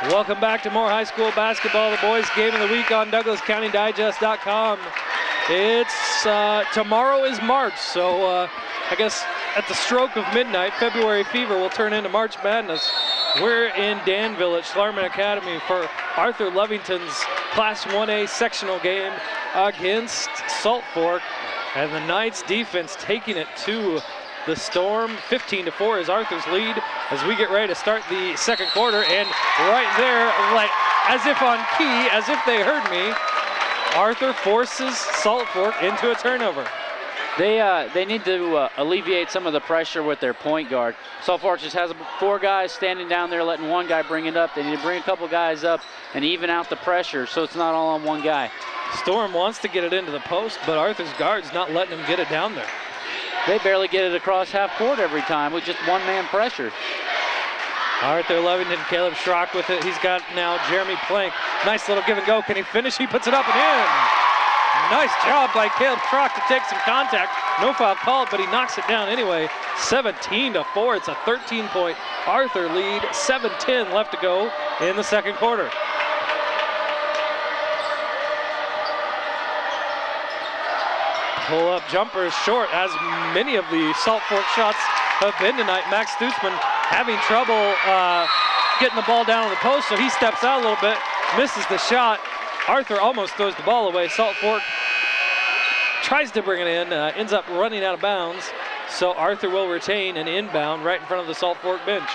Welcome back to more high school basketball, the boys' game of the week on DouglasCountyDigest.com. It's tomorrow is March, so I guess at the stroke of midnight, February fever will turn into March Madness. We're in Danville at Schlarman Academy for Arthur-Lovington's Class 1A sectional game against Salt Fork, and the Knights defense taking it to the Storm. 15-4 is Arthur's lead as we get ready to start the second quarter. And right there, like as if on key, as if they heard me, Arthur forces Salt Fork into a turnover. They need to alleviate some of the pressure with their point guard. Salt Fork just has 4 guys standing down there letting one guy bring it up. They need to bring a couple guys up and even out the pressure so it's not all on one guy. Storm wants to get it into the post, but Arthur's guard's not letting him get it down there. They barely get it across half court every time with just one-man pressure. Arthur-Lovington, Caleb Schrock with it. He's got now Jeremy Plank. Nice little give and go. Can he finish? He puts it up and in. Nice job by Caleb Schrock to take some contact. No foul called, but he knocks it down anyway. 17-4. It's a 13-point Arthur lead. 7:10 left to go in the second quarter. Pull-up jumper is short, as many of the Salt Fork shots have been tonight. Max Stutzman having trouble getting the ball down on the post, so he steps out a little bit, misses the shot. Arthur almost throws the ball away. Salt Fork tries to bring it in, ends up running out of bounds, so Arthur will retain an inbound right in front of the Salt Fork bench.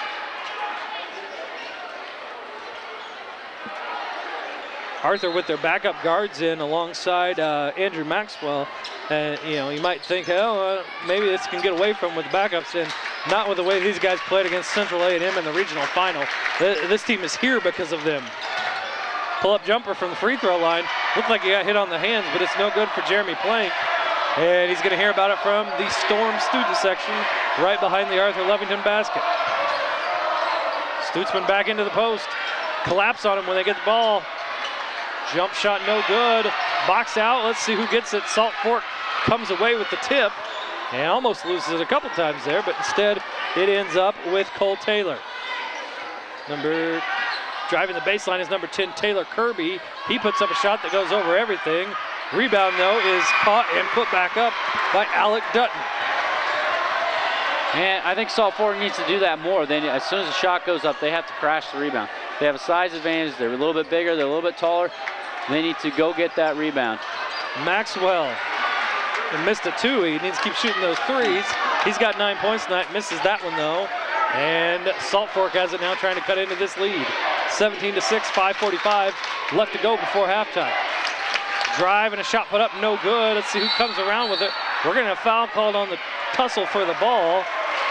Arthur with their backup guards in alongside Andrew Maxwell. And, you know, you might think, oh, maybe this can get away from with the backups, and not with the way these guys played against Central A&M in the regional final. This team is here because of them. Pull-up jumper from the free throw line. Looked like he got hit on the hands, but it's no good for Jeremy Plank. And he's going to hear about it from the Storm student section right behind the Arthur-Lovington basket. Stutzman back into the post. Collapse on him when they get the ball. Jump shot no good. Box out. Let's see who gets it. Salt Fork comes away with the tip and almost loses it a couple times there, but instead it ends up with Cole Taylor. Driving the baseline is number 10, Taylor Kirby. He puts up a shot that goes over everything. Rebound, though, is caught and put back up by Alec Dutton. And I think Salt Fork needs to do that more. As soon as the shot goes up, they have to crash the rebound. They have a size advantage. They're a little bit bigger. They're a little bit taller. They need to go get that rebound. Maxwell missed it too. He needs to keep shooting those threes. He's got 9 points tonight. Misses that one, though. And Salt Fork has it now, trying to cut into this lead. 17-6, 5:45 left to go before halftime. Drive and a shot put up, no good. Let's see who comes around with it. We're going to have foul called on the tussle for the ball,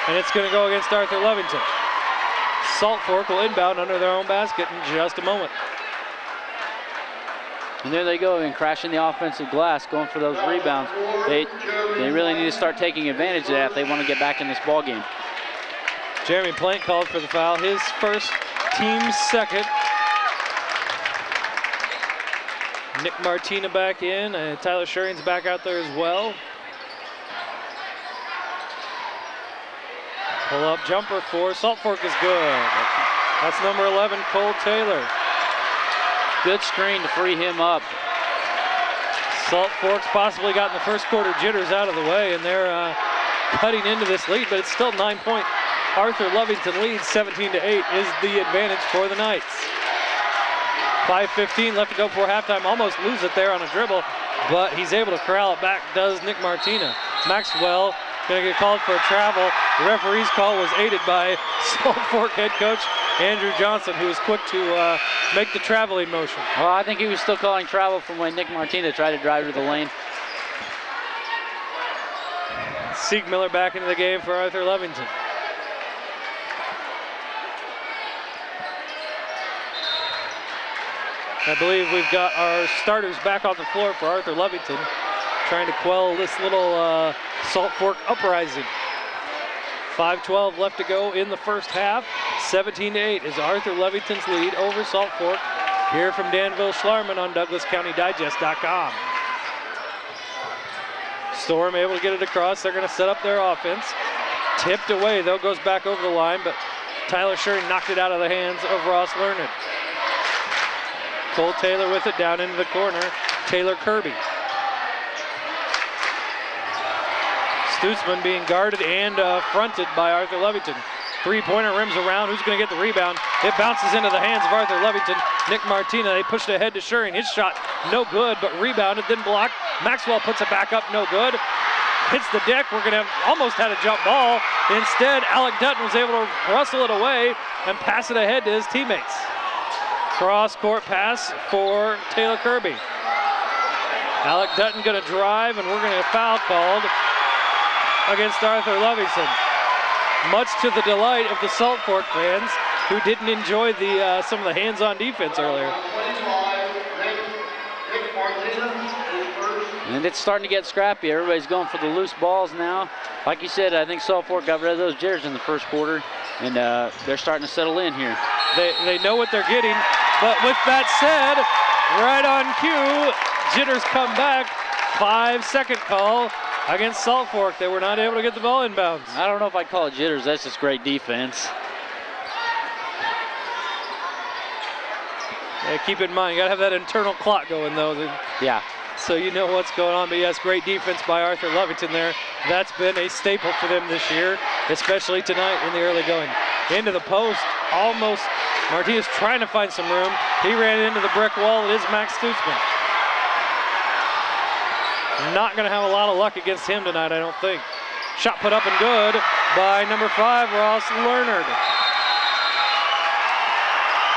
and it's going to go against Arthur-Lovington. Salt Fork will inbound under their own basket in just a moment. And there they go, and crashing the offensive glass, going for those rebounds. They really need to start taking advantage of that if they want to get back in this ball game. Jeremy Plank called for the foul, his first, team's second. Nick Martina back in, and Tyler Shuring's back out there as well. Pull-up jumper for Salt Fork is good. That's number 11, Cole Taylor. Good screen to free him up. Salt Fork's possibly gotten the first quarter jitters out of the way, and they're cutting into this lead, but it's still 9-point. Arthur-Lovington leads 17-8 is the advantage for the Knights. 5:15 left to go before halftime. Almost lose it there on a dribble, but he's able to corral it back, does Nick Martina. Maxwell gonna get called for a travel. The referee's call was aided by Salt Fork head coach Andrew Johnson, who was quick to make the traveling motion. Well, I think he was still calling travel from when Nick Martina tried to drive to the lane. Siegmiller back into the game for Arthur-Lovington. I believe we've got our starters back on the floor for Arthur-Lovington, trying to quell this little Salt Fork uprising. 5:12 left to go in the first half. 17-8 is Arthur-Lovington's lead over Salt Fork. Here from Danville Schlarman on DouglasCountyDigest.com. Storm able to get it across. They're going to set up their offense. Tipped away, though, goes back over the line, but Tyler Schuring knocked it out of the hands of Ross Learned. Cole Taylor with it down into the corner. Taylor Kirby. Stutzman being guarded and fronted by Arthur-Lovington. Three-pointer rims around. Who's going to get the rebound? It bounces into the hands of Arthur-Lovington. Nick Martina, they pushed it ahead to Schuring. His shot, no good, but rebounded, then blocked. Maxwell puts it back up, no good. Hits the deck. We're going to have almost had a jump ball. Instead, Alec Dutton was able to wrestle it away and pass it ahead to his teammates. Cross-court pass for Taylor Kirby. Alec Dutton going to drive, and we're going to get a foul called against Arthur-Lovington. Much to the delight of the Salt Fork fans who didn't enjoy the some of the hands-on defense earlier. And it's starting to get scrappy. Everybody's going for the loose balls now. Like you said, I think Salt Fork got rid of those jitters in the first quarter, and they're starting to settle in here. They know what they're getting, but with that said, right on cue, jitters come back. 5-second call against Salt Fork. They were not able to get the ball inbounds. I don't know if I'd call it jitters. That's just great defense. Yeah, keep in mind, you gotta have that internal clock going though. Yeah. So you know what's going on, but yes, great defense by Arthur-Lovington there. That's been a staple for them this year, especially tonight in the early going. Into the post, almost, Martinez trying to find some room. He ran into the brick wall. It is Max Stutzman. Not gonna have a lot of luck against him tonight, I don't think. Shot put up and good by number 5, Ross Learned.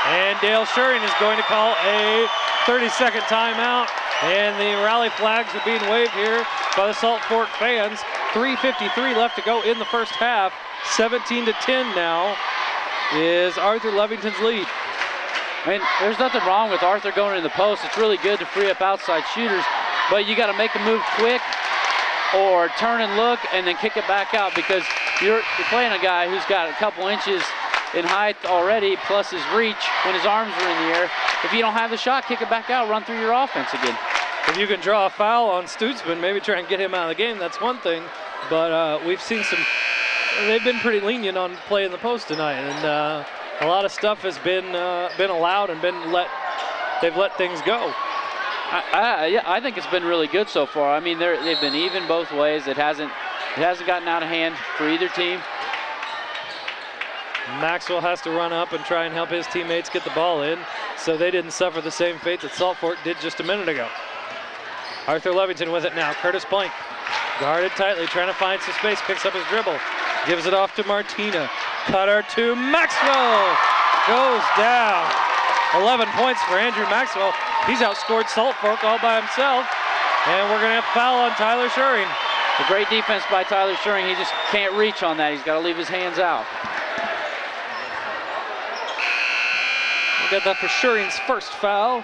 And Dale Schuring is going to call a 30-second timeout. And the rally flags are being waved here by the Salt Fork fans. 3:53 left to go in the first half. 17-10 now is Arthur-Lovington's lead. I mean, there's nothing wrong with Arthur going in the post. It's really good to free up outside shooters, but you got to make a move quick or turn and look and then kick it back out, because you're playing a guy who's got a couple inches in height already, plus his reach when his arms are in the air. If you don't have the shot, kick it back out, run through your offense again. If you can draw a foul on Stutzman, maybe try and get him out of the game, that's one thing. But we've seen they've been pretty lenient on play in the post tonight, and a lot of stuff has been allowed and they've let things go. Yeah, I think it's been really good so far. I mean, they've been even both ways. It hasn't gotten out of hand for either team. Maxwell has to run up and try and help his teammates get the ball in, so they didn't suffer the same fate that Salt Fork did just a minute ago. Arthur-Lovington with it now. Curtis Plank guarded tightly, trying to find some space, picks up his dribble, gives it off to Martina. Cutter to Maxwell, goes down. 11 points for Andrew Maxwell. He's outscored Salt Fork all by himself, and we're gonna have a foul on Tyler Schuring. A great defense by Tyler Schuring. He just can't reach on that. He's got to leave his hands out. We got that for Schuring's first foul.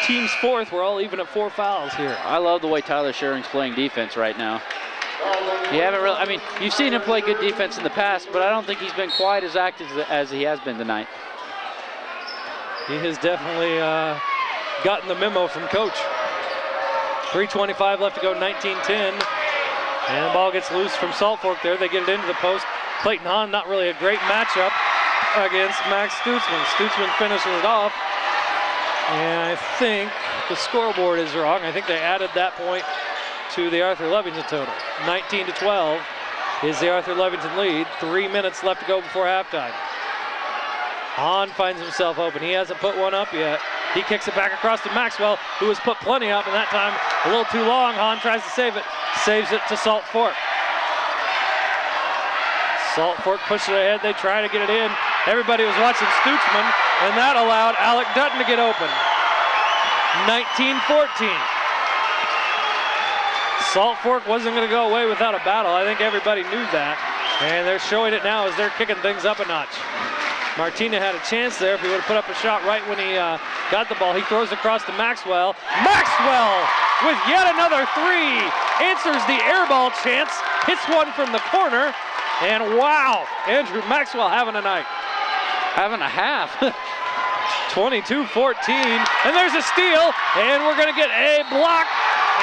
Team's 4th. We're all even at 4 fouls here. I love the way Tyler Schuring's playing defense right now. I mean, you've seen him play good defense in the past, but I don't think he's been quite as active as he has been tonight. He has definitely gotten the memo from coach. 3:25 left to go, 19-10. And the ball gets loose from Salt Fork there. They get it into the post. Clayton Hahn, not really a great matchup against Max Stutzman. Stutzman finishes it off. And I think the scoreboard is wrong. I think they added that point to the Arthur-Lovington total. 19-12 is the Arthur-Lovington lead. 3 minutes left to go before halftime. Hahn finds himself open. He hasn't put one up yet. He kicks it back across to Maxwell, who has put plenty up, and that time a little too long. Hahn tries to save it. Saves it to Salt Fork. Salt Fork pushes it ahead. They try to get it in. Everybody was watching Stutzman, and that allowed Alec Dutton to get open. 19-14. Salt Fork wasn't going to go away without a battle. I think everybody knew that, and they're showing it now as they're kicking things up a notch. Martina had a chance there if he would have put up a shot right when he got the ball. He throws across to Maxwell. Maxwell with yet another 3. Answers the air ball chance. Hits one from the corner. And wow, Andrew Maxwell having a night. Having a half. 22-14. And there's a steal. And we're going to get a block.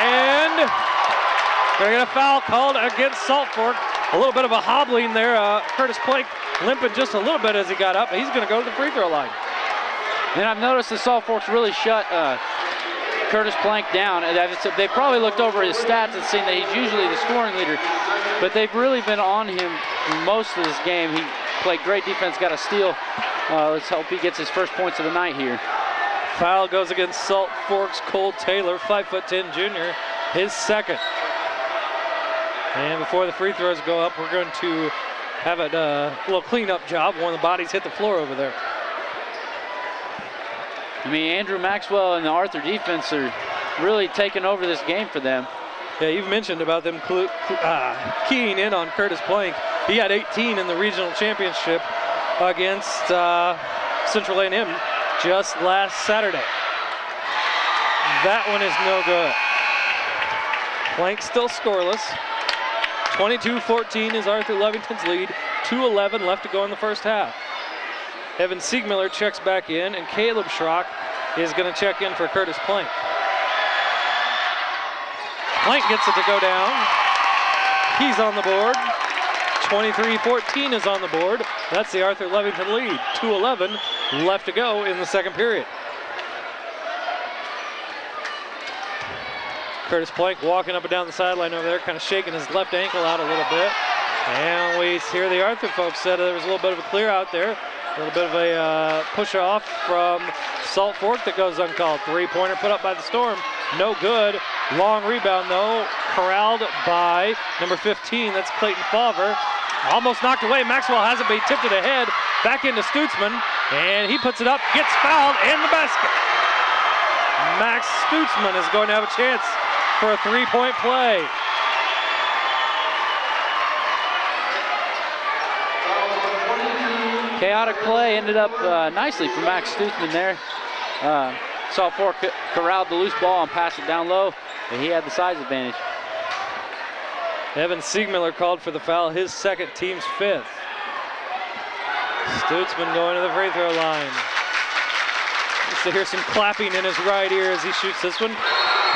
And we're going to get a foul called against Salt Fork. A little bit of a hobbling there. Curtis Plank limping just a little bit as he got up. He's going to go to the free throw line. And I've noticed the Salt Forks really shut Curtis Plank down. And they probably looked over his stats and seen that he's usually the scoring leader, but they've really been on him most of this game. He played great defense, got a steal. Let's hope he gets his first points of the night here. Foul goes against Salt Forks' Cole Taylor, 5'10" junior, his second. And before the free throws go up, we're going to have a little cleanup job. One of the bodies hit the floor over there. I mean, Andrew Maxwell and the Arthur defense are really taking over this game for them. Yeah, you've mentioned about them keying in on Curtis Plank. He had 18 in the regional championship against Central A&M just last Saturday. That one is no good. Plank still scoreless. 22-14 is Arthur-Lovington's lead. 2:11 left to go in the first half. Evan Siegmiller checks back in, and Caleb Schrock is going to check in for Curtis Plank. Plank gets it to go down. He's on the board. 23-14 is on the board. That's the Arthur-Lovington lead. 2:11 left to go in the second period. Curtis Plank walking up and down the sideline over there, kind of shaking his left ankle out a little bit. And we hear the Arthur folks said there was a little bit of a clear out there. A little bit of a push off from Salt Fork that goes uncalled. Three-pointer put up by the Storm. No good. Long rebound, though, corralled by number 15. That's Clayton Fauver. Almost knocked away. Maxwell has it, but he tipped it ahead. Back into Stutzman, and he puts it up, gets fouled, and the basket. Max Stutzman is going to have a chance for a three-point play. Chaotic play ended up nicely for Max Stutzman there. Salt Fork corralled the loose ball and passed it down low, and he had the size advantage. Evan Siegmiller called for the foul, his second, team's fifth. Stutzman going to the free throw line. Just to hear some clapping in his right ear as he shoots this one.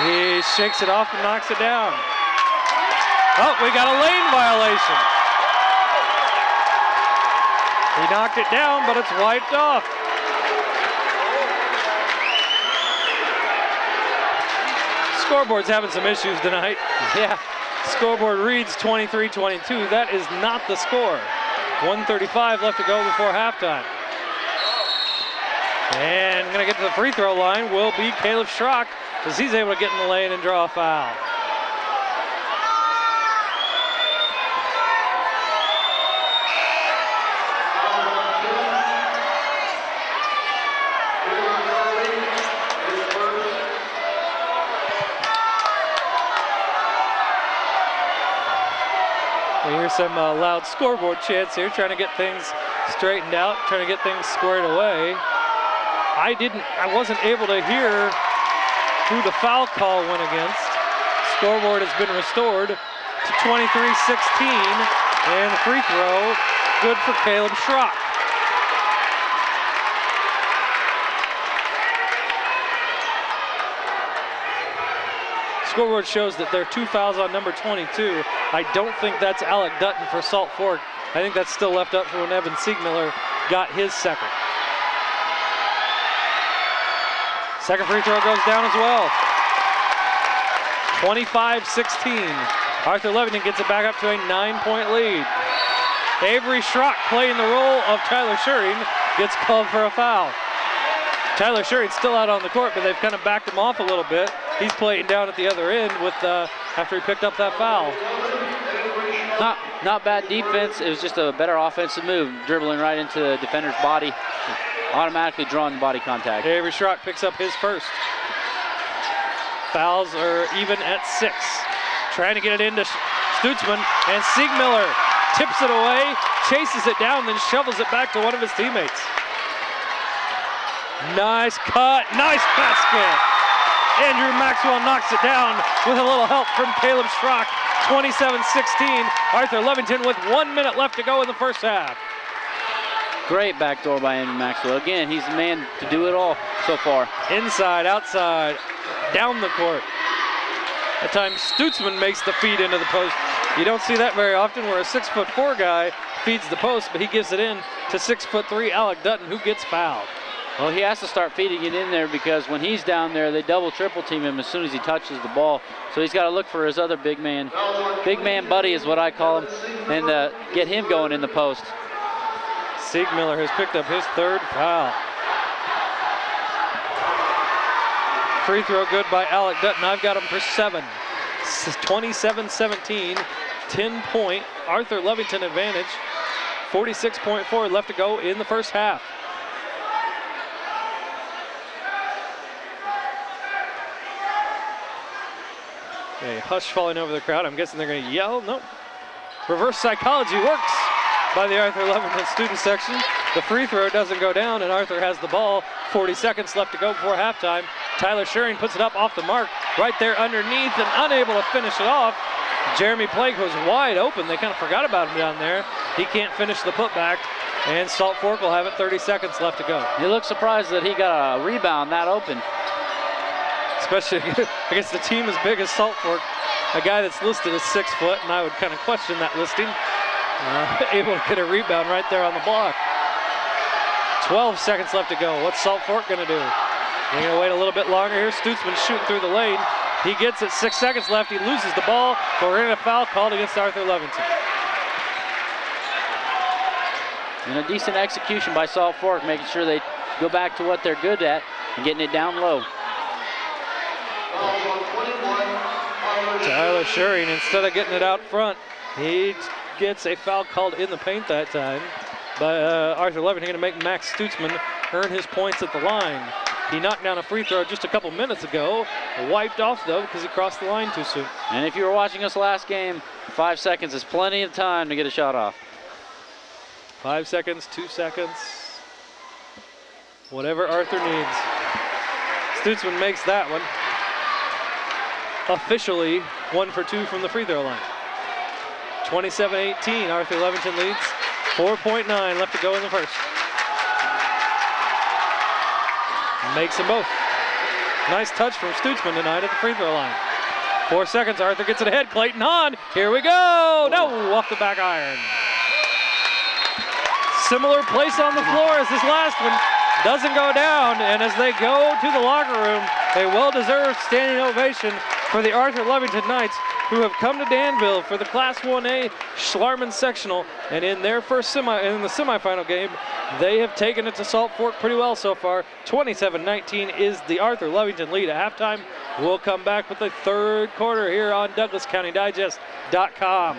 He shakes it off and knocks it down. Oh, we got a lane violation. He knocked it down, but it's wiped off. Scoreboard's having some issues tonight. Yeah. Scoreboard reads 23-22. That is not the score. 1:35 left to go before halftime. And going to get to the free throw line will be Caleb Schrock, as he's able to get in the lane and draw a foul. We hear some loud scoreboard chants here, trying to get things straightened out, trying to get things squared away. I wasn't able to hear who the foul call went against. Scoreboard has been restored to 23-16, and the free throw good for Caleb Schrock. Scoreboard shows that there are two fouls on number 22. I don't think that's Alec Dutton for Salt Fork. I think that's still left up for when Evan Siegmiller got his second. Second free throw goes down as well. 25-16. Arthur-Lovington gets it back up to a 9-point lead. Avery Schrock, playing the role of Tyler Schuring, gets called for a foul. Tyler Schuring's still out on the court, but they've kind of backed him off a little bit. He's playing down at the other end with after he picked up that foul. Not bad defense. It was just a better offensive move, dribbling right into the defender's body, automatically drawing the body contact. Avery Schrock picks up his first. Fouls are even at 6. Trying to get it into Stutzman, and Siegmiller tips it away, chases it down, then shovels it back to one of his teammates. Nice cut, nice basket. Andrew Maxwell knocks it down with a little help from Caleb Schrock. 27-16. Arthur-Lovington with 1 minute left to go in the first half. Great backdoor by Andrew Maxwell. Again, he's the man to do it all so far. Inside, outside, down the court. At times, Stutzman makes the feed into the post. You don't see that very often where a 6'4" guy feeds the post, but he gives it in to 6'3" Alec Dutton, who gets fouled. Well, he has to start feeding it in there because when he's down there, they double, triple team him as soon as he touches the ball. So he's got to look for his other big man buddy is what I call him, and get him going in the post. Siegmiller has picked up his 3rd foul. Free throw good by Alec Dutton. I've got him for 7. 27-17, 10-point Arthur-Lovington advantage. 46.4 left to go in the first half. A hush falling over the crowd. I'm guessing they're going to yell. Nope. Reverse psychology works by the Arthur-Lovington student section. The free throw doesn't go down, and Arthur has the ball. 40 seconds left to go before halftime. Tyler Schering puts it up off the mark, right there underneath, and unable to finish it off. Jeremy Blake was wide open. They kind of forgot about him down there. He can't finish the putback, and Salt Fork will have it. 30 seconds left to go. He looks surprised that he got a rebound that open. Especially against a team as big as Salt Fork, a guy that's listed as 6 foot, and I would kind of question that listing. Able to get a rebound right there on the block. 12 seconds left to go. What's Salt Fork going to do? They're going to wait a little bit longer here. Stutzman shooting through the lane. He gets it, 6 seconds left. He loses the ball, but we're in a foul called against Arthur-Lovington. And a decent execution by Salt Fork, making sure they go back to what they're good at and getting it down low. Tyler Schering, instead of getting it out front, he gets a foul called in the paint that time. But Arthur-Lovington going to make Max Stutzman earn his points at the line. He knocked down a free throw just a couple minutes ago. Wiped off, though, because he crossed the line too soon. And if you were watching us last game, 5 seconds is plenty of time to get a shot off. 5 seconds, 2 seconds. Whatever Arthur needs. Stutzman makes that one. Officially 1 for 2 from the free throw line. 27-18, Arthur-Lovington leads. 4.9 left to go in the first. Makes them both. Nice touch from Stutzman tonight at the free throw line. 4 seconds, Arthur gets it ahead. Clayton Hahn, here we go. No, off the back iron. Similar place on the floor as this last one. Doesn't go down, and as they go to the locker room, a well-deserved standing ovation for the Arthur-Lovington Knights, who have come to Danville for the Class 1A Schlarman Sectional, and in their first in the semifinal game, they have taken it to Salt Fork pretty well so far. 27-19 is the Arthur-Lovington lead at halftime. We'll come back with the third quarter here on DouglasCountyDigest.com.